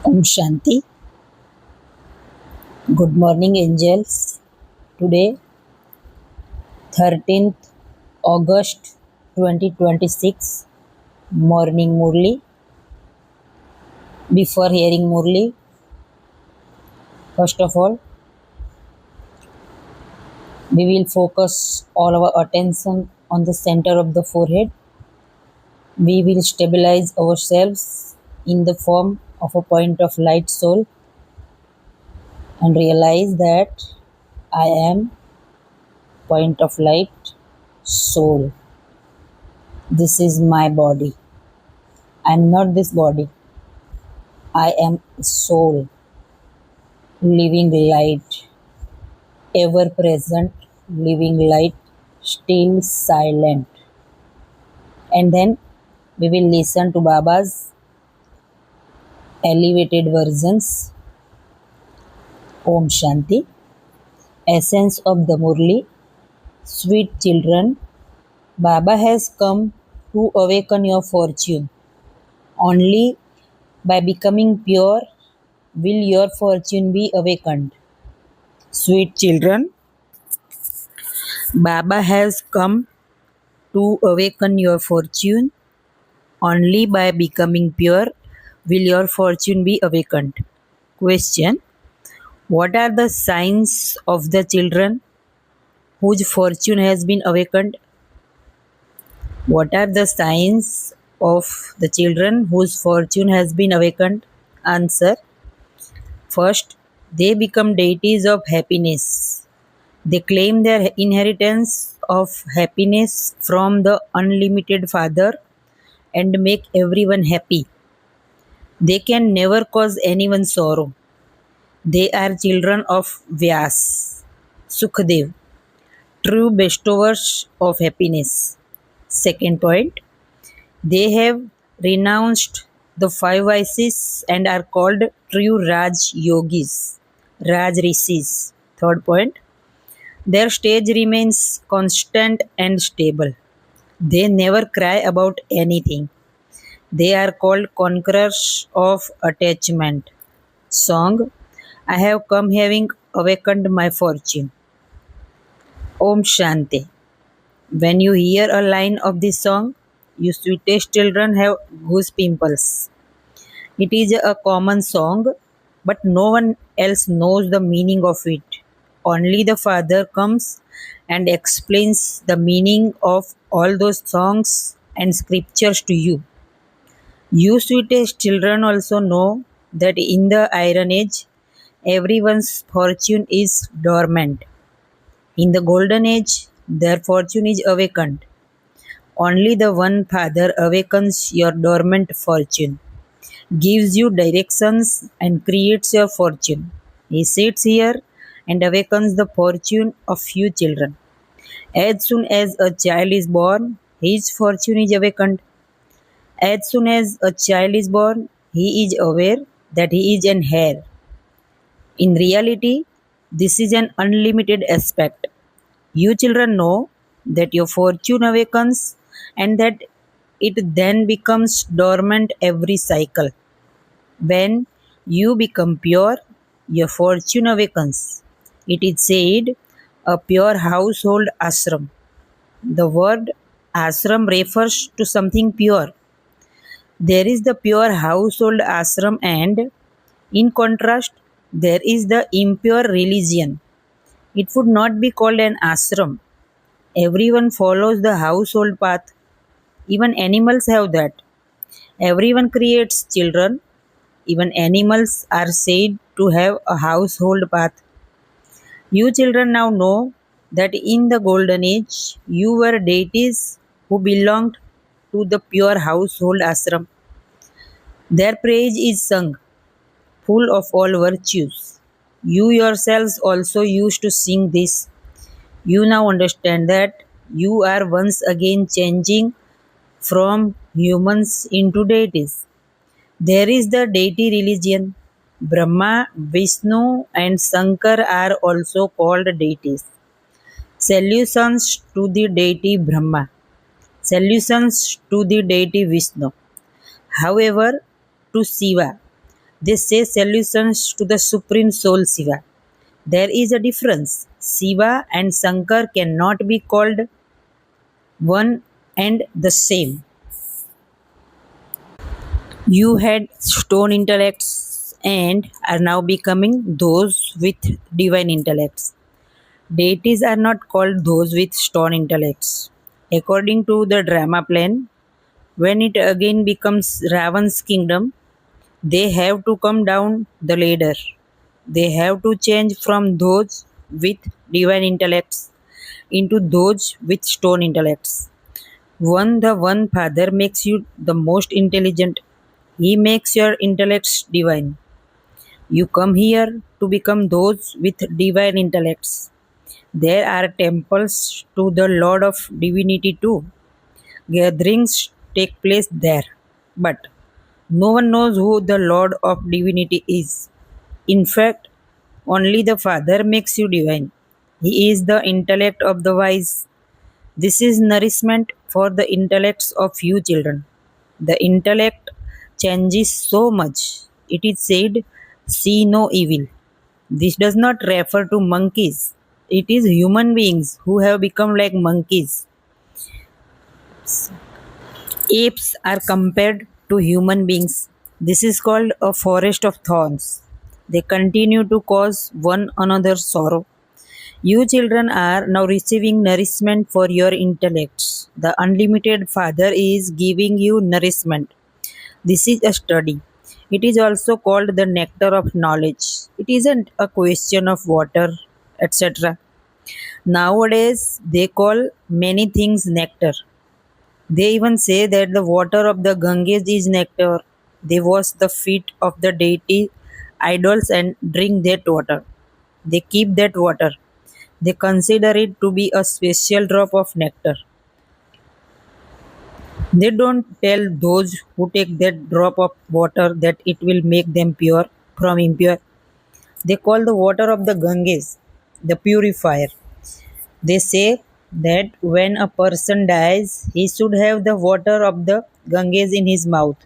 Om Shanti. Good morning, angels. Today, 13th August 2026, morning murli. Before hearing murli, first of all, we will focus all our attention on the center of the forehead. We will stabilize ourselves in the form of a point of light soul and realize that I am point of light soul. This is my body. I am not this body. I am soul, living light, ever present, living light, still silent. And then we will listen to Baba's elevated versions. Om Shanti. Essence of the Murli. Sweet children, Baba has come to awaken your fortune. Only by becoming pure will your fortune be awakened. Sweet children, Baba has come to awaken your fortune. Only by becoming pure will your fortune be awakened. Question: what are the signs of the children whose fortune has been awakened? What are the signs of the children whose fortune has been awakened? Answer: first, they become deities of happiness. They claim their inheritance of happiness from the unlimited Father and make everyone happy. They can never cause anyone sorrow. They are children of Vyas, Sukhdev, true bestowers of happiness. Second point, they have renounced the five vices and are called true Raj Yogis, Raj Rishis. Third point, their stage remains constant and stable. They never cry about anything. They are called conquerors of attachment. Song: I have come having awakened my fortune. Om Shanti. When you hear a line of this song, you sweetest children have goose pimples. It is a common song, but no one else knows the meaning of it. Only the Father comes and explains the meaning of all those songs and scriptures to you. You sweetest children also know that in the Iron Age, everyone's fortune is dormant. In the Golden Age, their fortune is awakened. Only the one Father awakens your dormant fortune, gives you directions, and creates your fortune. He sits here and awakens the fortune of you children. As soon as a child is born, his fortune is awakened. As soon as a child is born, he is aware that he is an heir. In reality, this is an unlimited aspect. You children know that your fortune awakens and that it then becomes dormant every cycle. When you become pure, your fortune awakens. It is said, a pure household ashram. The word ashram refers to something pure. There is the pure household ashram, and in contrast, there is the impure religion. It would not be called an ashram. Everyone follows the household path. Even animals have that. Everyone creates children. Even animals are said to have a household path. You children now know that in the Golden Age, you were deities who belonged to the pure household ashram. Their praise is sung, full of all virtues. You yourselves also used to sing this. You now understand that you are once again changing from humans into deities. There is the deity religion. Brahma, Vishnu, and Shankar are also called deities. Solutions to the deity Brahma. Solutions to the deity Vishnu. However, to Shiva, They say solutions to the Supreme Soul Shiva. There is a difference. Shiva and Shankar cannot be called one and the same. You had stone intellects and are now becoming those with divine intellects. Deities are not called those with stone intellects. According to the drama plan, when it again becomes Ravan's kingdom, they have to come down the ladder. They have to change from those with divine intellects into those with stone intellects. The one Father makes you the most intelligent. He makes your intellects divine. You come here to become those with divine intellects. There are temples to the Lord of Divinity too. Gatherings take place there. But no one knows who the Lord of Divinity is. In fact, only the Father makes you divine. He is the intellect of the wise. This is nourishment for the intellects of you children. The intellect changes so much. It is said, see no evil. This does not refer to monkeys. It is human beings who have become like monkeys. Apes are compared to human beings. This is called a forest of thorns. They continue to cause one another sorrow. You children are now receiving nourishment for your intellects. The unlimited Father is giving you nourishment. This is a study. It is also called the nectar of knowledge. It isn't a question of water, etc. Nowadays, they call many things nectar. They even say that the water of the Ganges is nectar. They wash the feet of the deity idols and drink that water. They keep that water. They consider it to be a special drop of nectar. They don't tell those who take that drop of water that it will make them pure from impure. They call the water of the Ganges the purifier. They say that when a person dies, he should have the water of the Ganges in his mouth.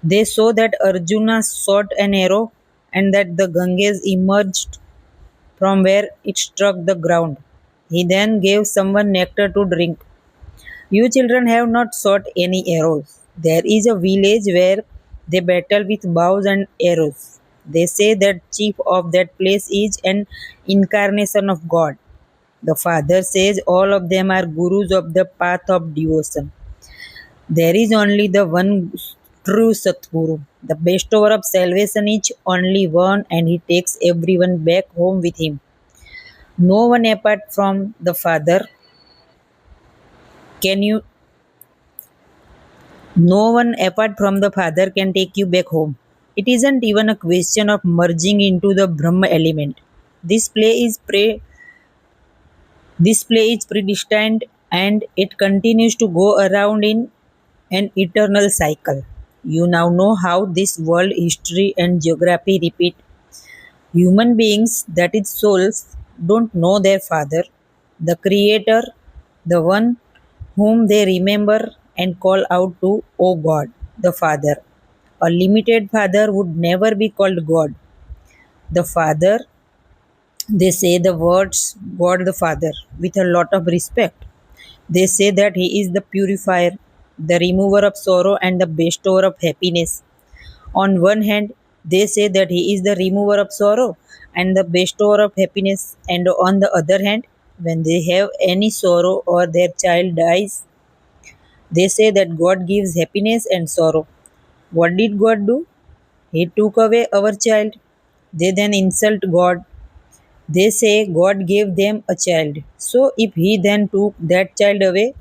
They saw that Arjuna shot an arrow and that the Ganges emerged from where it struck the ground. He then gave someone nectar to drink. You children have not shot any arrows. There is a village where they battle with bows and arrows. They say that chief of that place is an incarnation of God. The Father says all of them are gurus of the path of devotion. There is only the one true Satguru. The bestower of salvation is only one and he takes everyone back home with him. No one apart from the Father can you no one apart from the Father can take you back home. It isn't even a question of merging into the Brahma element. This play is pre this play is predestined and it continues to go around in an eternal cycle. You now know how this world history and geography repeat. Human beings, that is souls, don't know their Father, the Creator, the one whom they remember and call out to, O God, the Father. A limited Father would never be called God. The Father, they say the words God the Father with a lot of respect. They say that He is the purifier, the remover of sorrow, and the bestower of happiness. On one hand, they say that He is the remover of sorrow and the bestower of happiness, and on the other hand, when they have any sorrow or their child dies, they say that God gives happiness and sorrow. What did God do? He took away our child. They then insult God. They say God gave them a child. So if He then took that child away,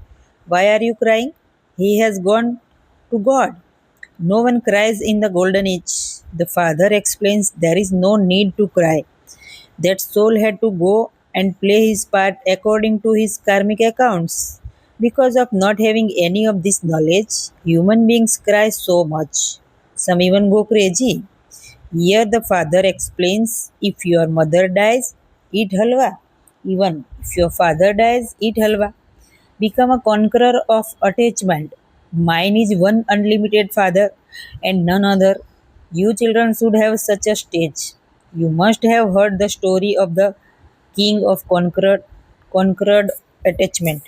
why are you crying? He has gone to God. No one cries in the golden age. The Father explains there is no need to cry. That soul had to go and play his part according to his karmic accounts. Because of not having any of this knowledge, human beings cry so much. Some even go crazy. Here the Father explains if your mother dies, eat halwa. Even if your father dies, eat halwa. Become a conqueror of attachment. Mine is one unlimited Father and none other. You children should have such a stage. You must have heard the story of the king of conquered attachment.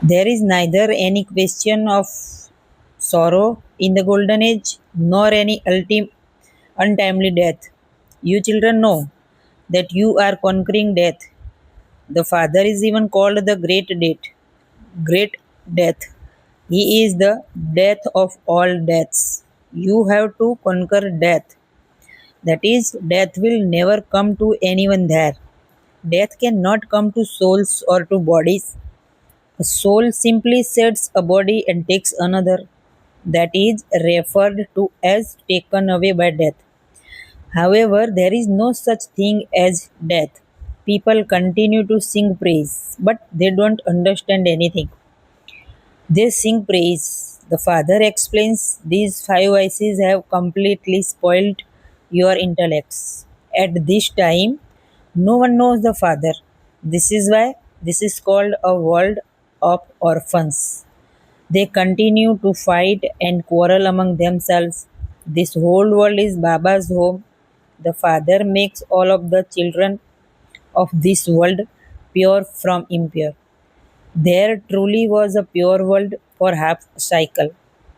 There is neither any question of sorrow in the golden age nor any untimely death. You children know that you are conquering death. The Father is even called the Great Death. He is the death of all deaths. You have to conquer death. That is, death will never come to anyone there. Death cannot come to souls or to bodies. A soul simply sheds a body and takes another. That is referred to as taken away by death. However, there is no such thing as death. People continue to sing praise, but they don't understand anything. They sing praise. The father explains these five vices have completely spoiled your intellects. At this time, no one knows the father. This is why this is called a world of orphans. They continue to fight and quarrel among themselves. This whole world is Baba's home. The Father makes all of the children of this world pure from impure. There truly was a pure world for half a cycle.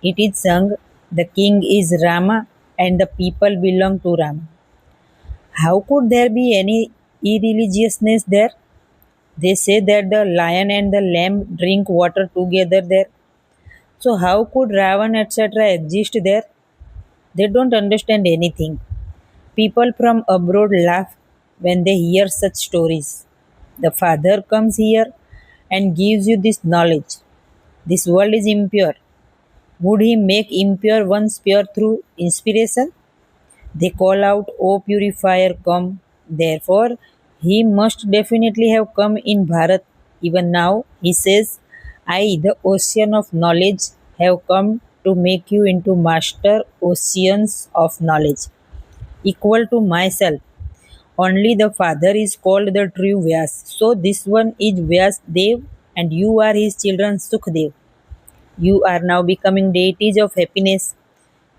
It is sung, the king is Rama and the people belong to Rama. How could there be any irreligiousness there? They say that the lion and the lamb drink water together there. So how could Ravan etc. exist there? They don't understand anything. People from abroad laugh when they hear such stories. The Father comes here and gives you this knowledge. This world is impure. Would he make impure ones pure through inspiration? They call out, O purifier, come. Therefore, he must definitely have come in Bharat. Even now, he says, I, the ocean of knowledge, have come to make you into master oceans of knowledge, equal to myself. Only the Father is called the true Vyas. So this one is Vyas Dev and you are his children Sukhdev. You are now becoming deities of happiness.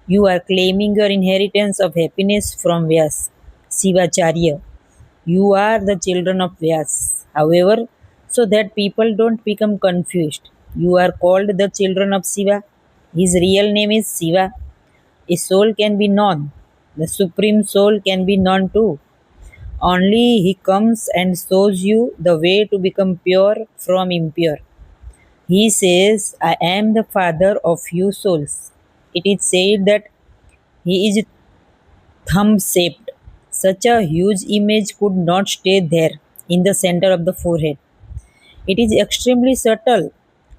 You are claiming your inheritance of happiness from Vyas, Sivacharya. You are the children of Vyas. However, so that people don't become confused, you are called the children of Siva. His real name is Siva. A soul can be known. The Supreme Soul can be known too. Only He comes and shows you the way to become pure from impure. He says, I am the Father of you souls. It is said that He is thumb shaped. Such a huge image could not stay there in the center of the forehead. It is extremely subtle.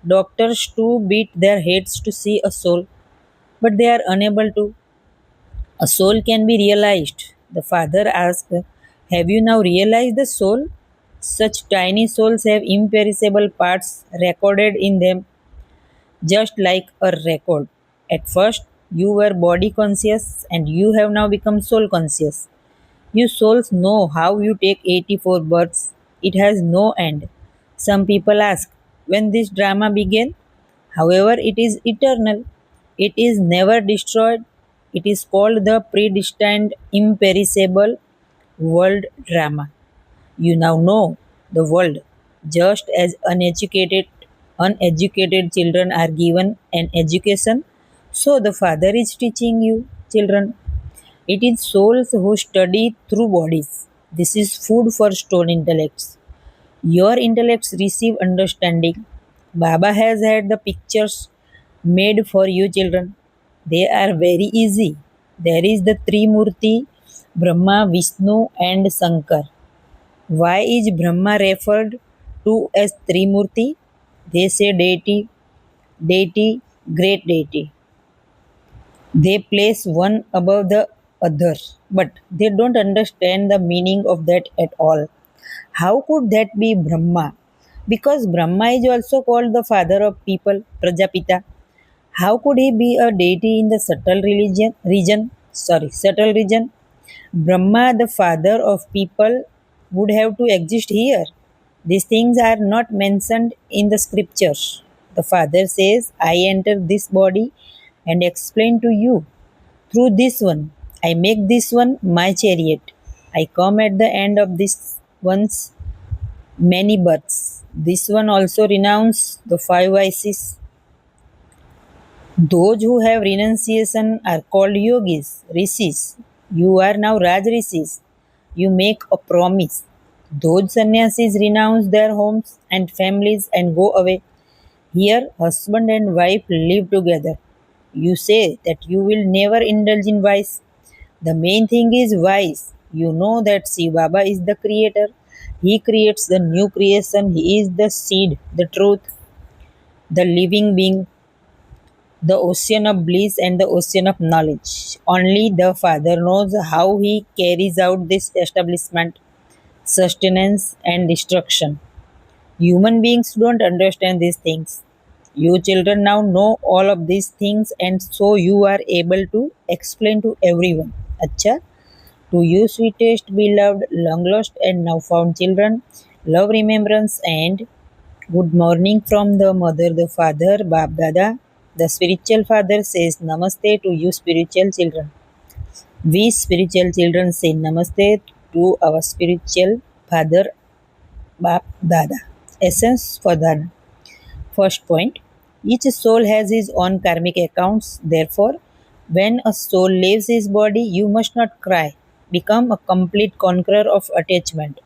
Doctors too beat their heads to see a soul, but they are unable to. A soul can be realized. The father asked, have you now realized the soul? Such tiny souls have imperishable parts recorded in them, just like a record. At first, you were body conscious and you have now become soul conscious. You souls know how you take 84 births. It has no end. Some people ask, when this drama began? However, it is eternal. It is never destroyed. It is called the predestined imperishable world drama. You now know the world, just as uneducated children are given an education, so the Father is teaching you, children. It is souls who study through bodies. This is food for stone intellects. Your intellects receive understanding. Baba has had the pictures made for you, children. They are very easy. There is the Trimurti, Brahma, Vishnu, and Shankar. Why is Brahma referred to as Trimurti? They say deity, great deity. They place one above the other, but they don't understand the meaning of that at all. How could that be Brahma? Because Brahma is also called the father of people, Prajapita. How could he be a deity in the subtle region? Brahma, the father of people, would have to exist here. These things are not mentioned in the scriptures. The father says, I enter this body and explain to you. Through this one, I make this one my chariot. I come at the end of this one's many births. This one also renounce the five vices. Those who have renunciation are called yogis, rishis. You are now Raj rishis. You make a promise. Those sannyasis renounce their homes and families and go away. Here, husband and wife live together. You say that you will never indulge in vice. The main thing is vice. You know that Shiv Baba is the creator. He creates the new creation. He is the seed, the truth, the living being, the ocean of bliss and the ocean of knowledge. Only the Father knows how He carries out this establishment, sustenance, and destruction. Human beings don't understand these things. You children now know all of these things, and so you are able to explain to everyone. Acha, to you, sweetest, beloved, long lost, and now found children, love, remembrance, and good morning from the mother, the father, Bab Dada. The spiritual father says Namaste to you, spiritual children. We spiritual children say Namaste to our spiritual father, Bab Dada. Essence for Dharma. First point, each soul has his own karmic accounts. Therefore, when a soul leaves his body, you must not cry. Become a complete conqueror of attachment.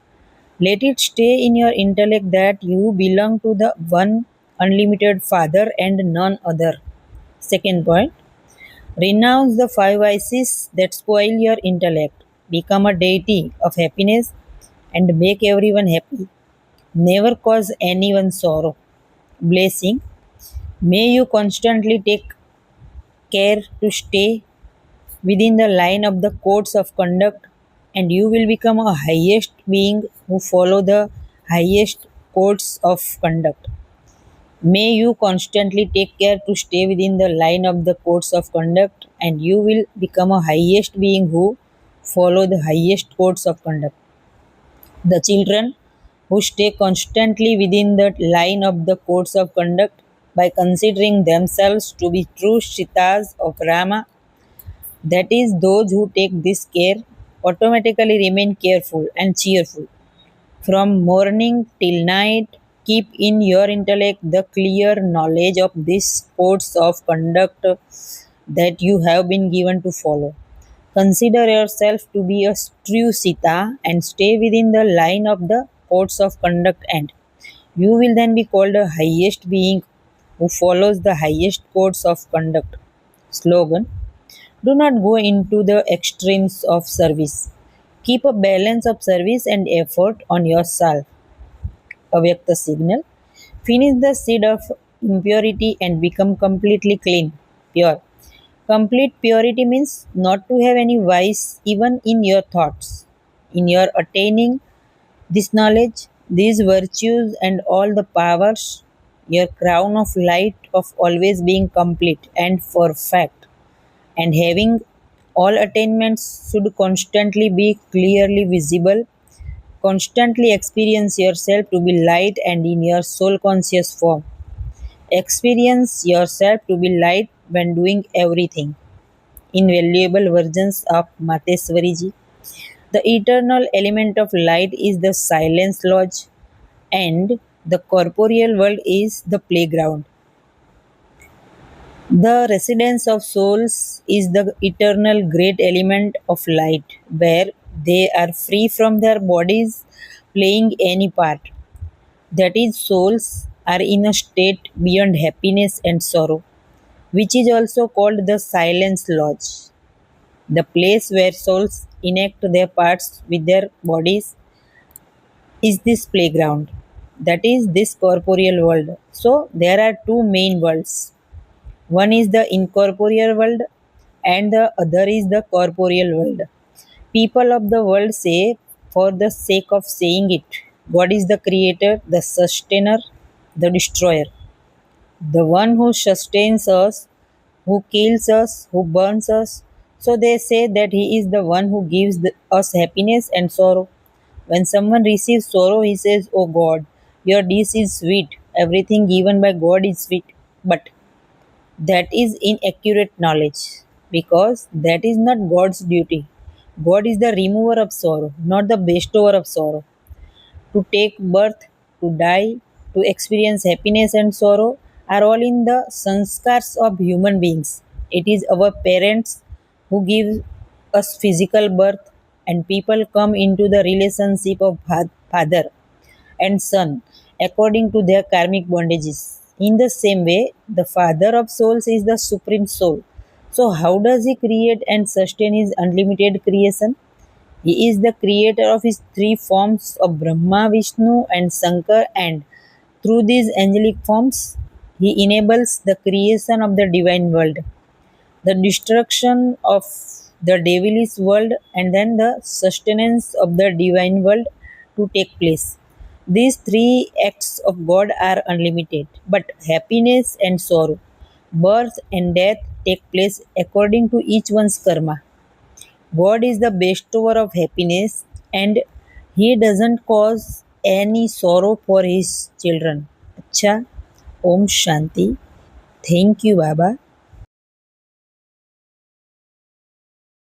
Let it stay in your intellect that you belong to the one unlimited Father and none other. Second point, renounce the five vices that spoil your intellect. Become a deity of happiness and make everyone happy. Never cause anyone sorrow. Blessing, may you constantly take care to stay within the line of the codes of conduct, and you will become a highest being who follow the highest codes of conduct. May you constantly take care to stay within the line of the codes of conduct, and you will become a highest being who follow the highest codes of conduct. The children who stay constantly within the line of the codes of conduct by considering themselves to be true Sitas of Rama, that is, those who take this care, automatically remain careful and cheerful. From morning till night, keep in your intellect the clear knowledge of these codes of conduct that you have been given to follow. Consider yourself to be a true Sita and stay within the line of the codes of conduct, and you will then be called a highest being who follows the highest codes of conduct. Slogan, do not go into the extremes of service. Keep a balance of service and effort on yourself. Avyakta signal. Finish the seed of impurity and become completely clean, pure. Complete purity means not to have any vice even in your thoughts. In your attaining this knowledge, these virtues, and all the powers, your crown of light of always being complete and perfect, and having all attainments should constantly be clearly visible. Constantly experience yourself to be light and in your soul conscious form. Experience yourself to be light when doing everything. Invaluable versions of Mateswariji. The eternal element of light is the silence lodge, and the corporeal world is the playground. The residence of souls is the eternal great element of light, where they are free from their bodies playing any part. That is, souls are in a state beyond happiness and sorrow, which is also called the silence lodge. The place where souls enact their parts with their bodies is this playground, that is, this corporeal world. So, there are two main worlds. One is the incorporeal world, and the other is the corporeal world. People of the world say, for the sake of saying it, God is the creator, the sustainer, the destroyer, the one who sustains us, who kills us, who burns us. So they say that He is the one who gives us happiness and sorrow. When someone receives sorrow, he says, "Oh God, your dish is sweet. Everything given by God is sweet." But that is inaccurate knowledge, because that is not God's duty. God is the remover of sorrow, not the bestower of sorrow. To take birth, to die, to experience happiness and sorrow are all in the sanskars of human beings. It is our parents who give us physical birth, and people come into the relationship of father and son according to their karmic bondages. In the same way, the father of souls is the supreme soul. So, how does he create and sustain his unlimited creation? He is the creator of his three forms of Brahma, Vishnu, and Shankar, and through these angelic forms, he enables the creation of the divine world, the destruction of the devilish world, and then the sustenance of the divine world to take place. These three acts of God are unlimited, but happiness and sorrow, birth and death take place according to each one's karma. God is the bestower of happiness and He doesn't cause any sorrow for His children. Acha, Om Shanti. Thank you, Baba.